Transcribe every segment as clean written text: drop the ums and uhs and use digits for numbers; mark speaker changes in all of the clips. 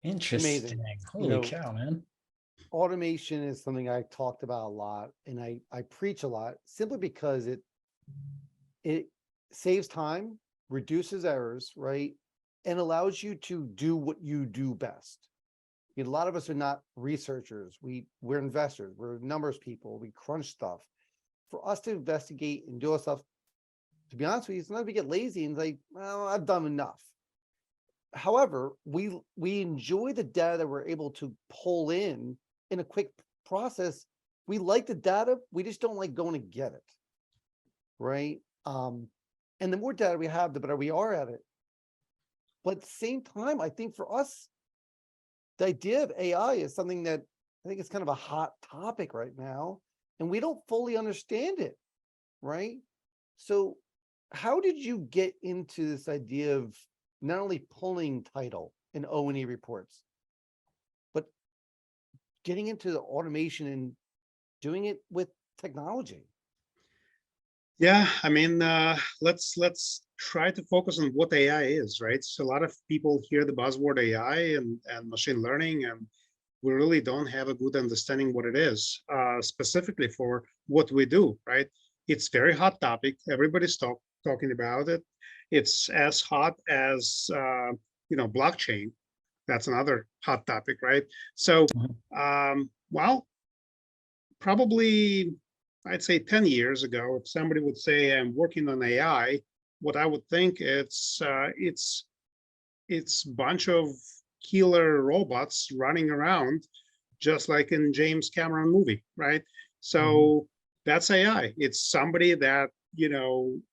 Speaker 1: Amazing.
Speaker 2: Interesting.
Speaker 1: You
Speaker 2: Holy
Speaker 1: know,
Speaker 2: cow, man.
Speaker 1: automation is something I talked about a lot, and I preach a lot simply because it saves time, reduces errors, right? And allows you to do what you do best. A lot of us are not researchers. We're investors. We're numbers people. We crunch stuff. For us to investigate and do our stuff, to be honest with you, sometimes we get lazy and like, well, I've done enough. However, we enjoy the data we're able to pull in a quick process. We like the data. We just don't like going to get it, right? And the more data we have, the better we are at it. But at the same time, I think for us, the idea of AI is something that I think is kind of a hot topic right now, and we don't fully understand it, right? So how did you get into this idea of not only pulling title and O&E reports, but getting into the automation and doing it with technology?
Speaker 3: Yeah, I mean, let's try to focus on what AI is, right? So a lot of people hear the buzzword AI and machine learning, and we really don't have a good understanding what it is, specifically for what we do, right? It's very hot topic. Everybody's talking about it. It's as hot as blockchain. That's another hot topic, right? So, well, probably I'd say 10 years ago, if somebody would say I'm working on AI, what I would think it's bunch of killer robots running around, just like in James Cameron movie, right? So that's AI. It's somebody that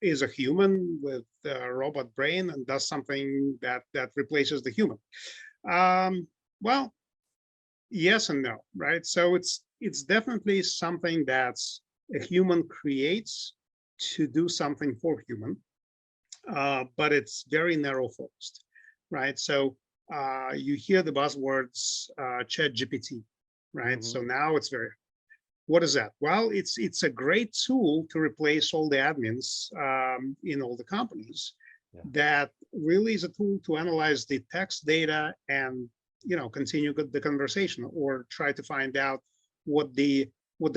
Speaker 3: is a human with a robot brain and does something that replaces the human. Well, yes and no, right? So it's definitely something that's a human creates to do something for human, but it's very narrow focused, right? So you hear the buzzwords Chat GPT, right? So now it's very, what is that? Well, it's a great tool to replace all the admins in all the companies. That really is a tool to analyze the text data and continue the conversation or try to find out what the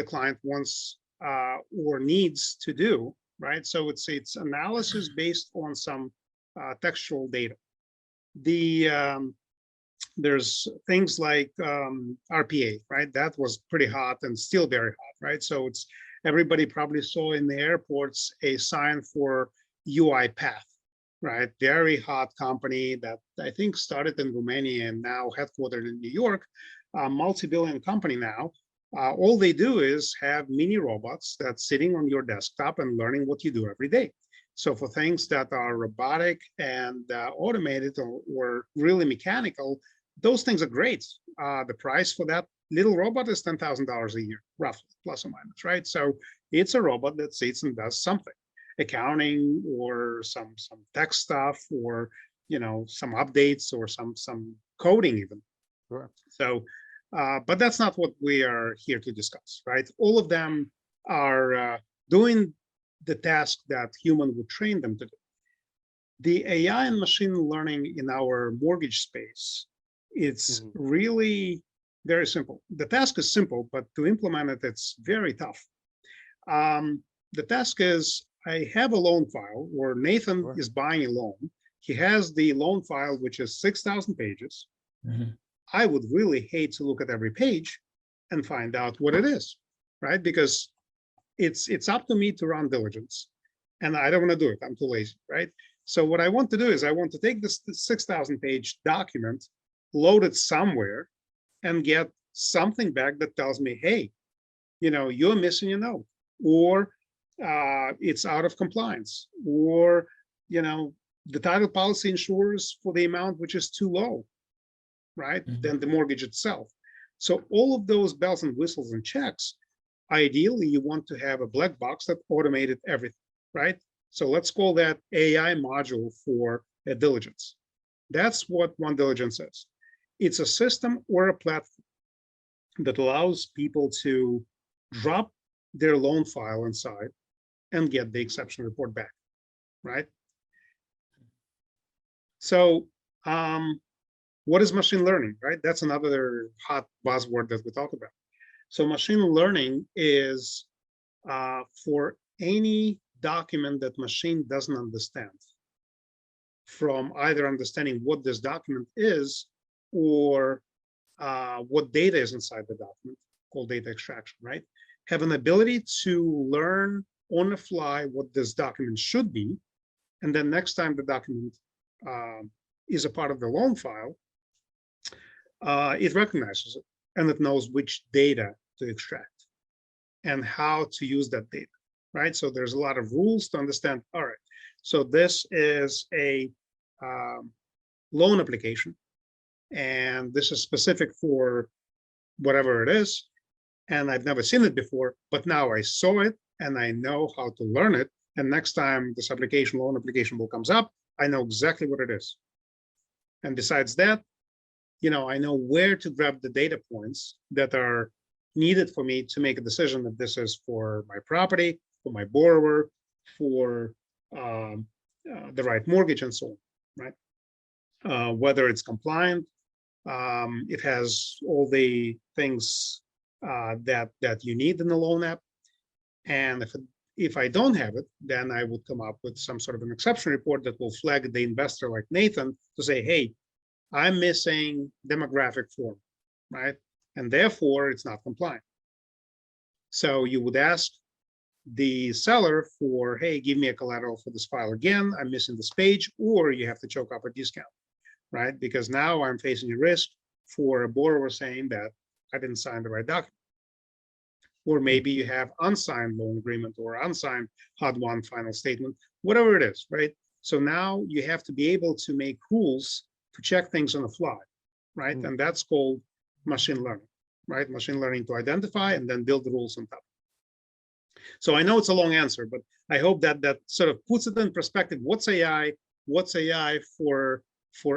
Speaker 3: client wants or needs to do, right? So it's analysis based on some textual data. There's things like RPA, right? That was pretty hot and still very hot, right? So everybody probably saw in the airports a sign for UiPath, right? Very hot company that I think started in Romania and now headquartered in New York, multi-billion company now. All they do is have mini robots that's sitting on your desktop and learning what you do every day. So for things that are robotic and automated or really mechanical, those things are great. The price for that little robot is $10,000 a year, roughly, plus or minus, right? So it's a robot that sits and does something, accounting or some tech stuff or some updates or some coding even.
Speaker 1: Sure.
Speaker 3: So, but that's not what we are here to discuss, right? All of them are doing the task that human would train them to do. The AI and machine learning in our mortgage space, it's really very simple. The task is simple, but to implement it, it's very tough. The task is, I have a loan file, or Nathan is buying a loan. He has the loan file, which is 6,000 pages. I would really hate to look at every page and find out what it is, right? Because it's up to me to run diligence, and I don't want to do it. I'm too lazy, right? So what I want to do is I want to take this 6,000 page document, load it somewhere, and get something back that tells me, hey, you're missing a note, or it's out of compliance, or the title policy insures for the amount which is too low, right, than the mortgage itself. So all of those bells and whistles and checks, ideally you want to have a black box that automated everything, right? So let's call that AI module for a diligence. That's what One Diligence is. It's a system or a platform that allows people to drop their loan file inside and get the exception report back, right? So what is machine learning, right? That's another hot buzzword that we talk about. So machine learning is for any document that machine doesn't understand, from either understanding what this document is or what data is inside the document, called data extraction, right? Have an ability to learn on the fly what this document should be. And then next time the document is a part of the loan file, it recognizes it and it knows which data to extract and how to use that data, right? So there's a lot of rules to understand. All right, so this is a loan application, and this is specific for whatever it is, and I've never seen it before, but now I saw it and I know how to learn it. And next time this loan application comes up, I know exactly what it is. And besides that, I know where to grab the data points that are needed for me to make a decision if this is for my property, for my borrower, for the right mortgage, and so on, right? Whether it's compliant, it has all the things that you need in the loan app. And if I don't have it, then I would come up with some sort of an exception report that will flag the investor like Nathan to say, hey, I'm missing demographic form, right? And therefore it's not compliant. So you would ask the seller for, hey, give me a collateral for this file again, I'm missing this page, or you have to choke up a discount, right? Because now I'm facing a risk for a borrower saying that I didn't sign the right document. Or maybe you have unsigned loan agreement or unsigned HUD-1 final statement, whatever it is, right? So now you have to be able to make rules to check things on the fly, right? And that's called machine learning, right? Machine learning to identify and then build the rules on top. So I know it's a long answer, but I hope that that sort of puts it in perspective. What's AI? What's AI for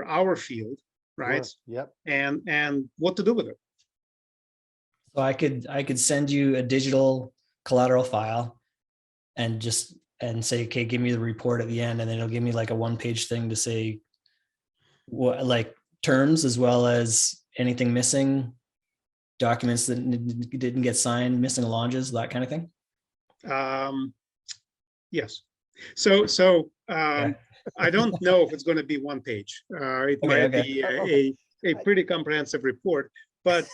Speaker 3: our field, right?
Speaker 1: Sure. Yep.
Speaker 3: And what to do with it.
Speaker 2: So I could send you a digital collateral file and say, okay, give me the report at the end, and then it'll give me like a 1-page thing to say what, like, terms as well as anything missing, documents that didn't get signed, missing allonges, that kind of thing.
Speaker 3: Yes. So I don't know if it's going to be 1 page. It might be a pretty comprehensive report, but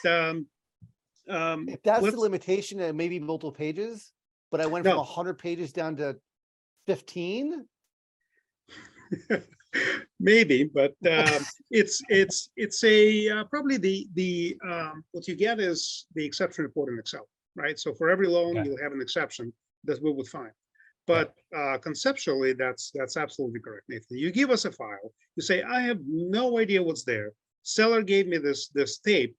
Speaker 1: if that's the limitation, it may be multiple pages, but I went from 100 pages down to 15.
Speaker 3: Maybe, but it's a probably the what you get is the exception report in Excel, right? So for every loan, you'll have an exception that we would find. But conceptually, that's absolutely correct, Nathan. You give us a file, you say, I have no idea what's there. Seller gave me this tape,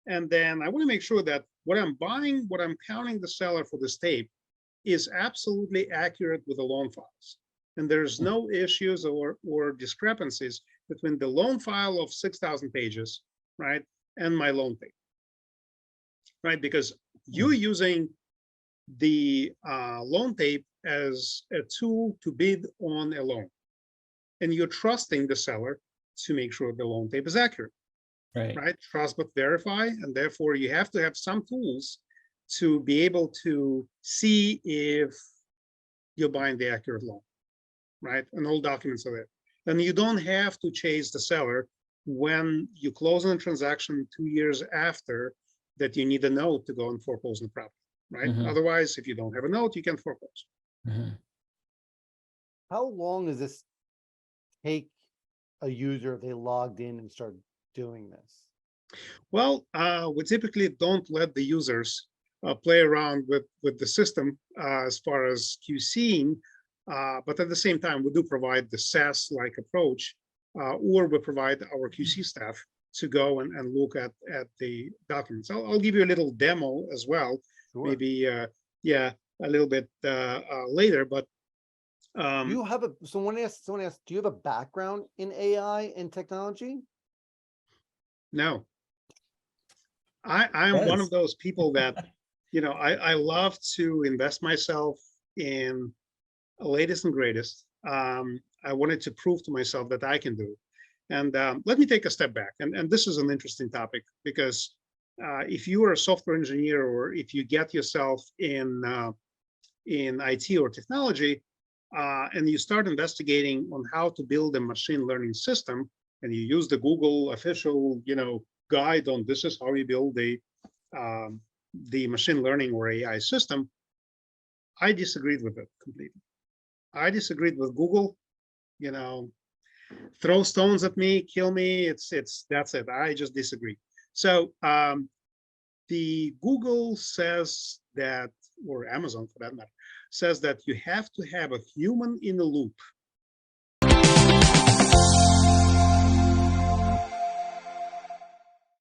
Speaker 3: and then I want to make sure that what I'm buying, what I'm counting the seller for this tape is absolutely accurate with the loan files. And there's no issues or discrepancies between the loan file of 6,000 pages, right, and my loan tape, right? Because you're using the loan tape as a tool to bid on a loan, and you're trusting the seller to make sure the loan tape is accurate, right? Trust but verify, and therefore you have to have some tools to be able to see if you're buying the accurate loan, right? And all documents are there. And you don't have to chase the seller when you close on a transaction 2 years after that you need a note to go and foreclose on the property, right? Otherwise, if you don't have a note, you can't foreclose.
Speaker 1: How long does this take a user if they logged in and started doing this?
Speaker 3: Well, we typically don't let the users play around with the system as far as QCing, but at the same time, we do provide the SaaS-like approach, or we provide our QC staff to go and look at the documents. I'll give you a little demo as well, maybe, a little bit later, but
Speaker 1: you have someone asked, do you have a background in AI and technology?
Speaker 3: No. I'm one of those people that, I love to invest myself in the latest and greatest. I wanted to prove to myself that I can do it. And let me take a step back. And this is an interesting topic because if you are a software engineer or if you get yourself in IT or technology, and you start investigating on how to build a machine learning system, and you use the Google official, guide on this is how you build the machine learning or AI system, I disagreed with it completely. I disagreed with Google. Throw stones at me, kill me. That's it. I just disagree. So the Google says that, or Amazon for that matter, says that you have to have a human in the loop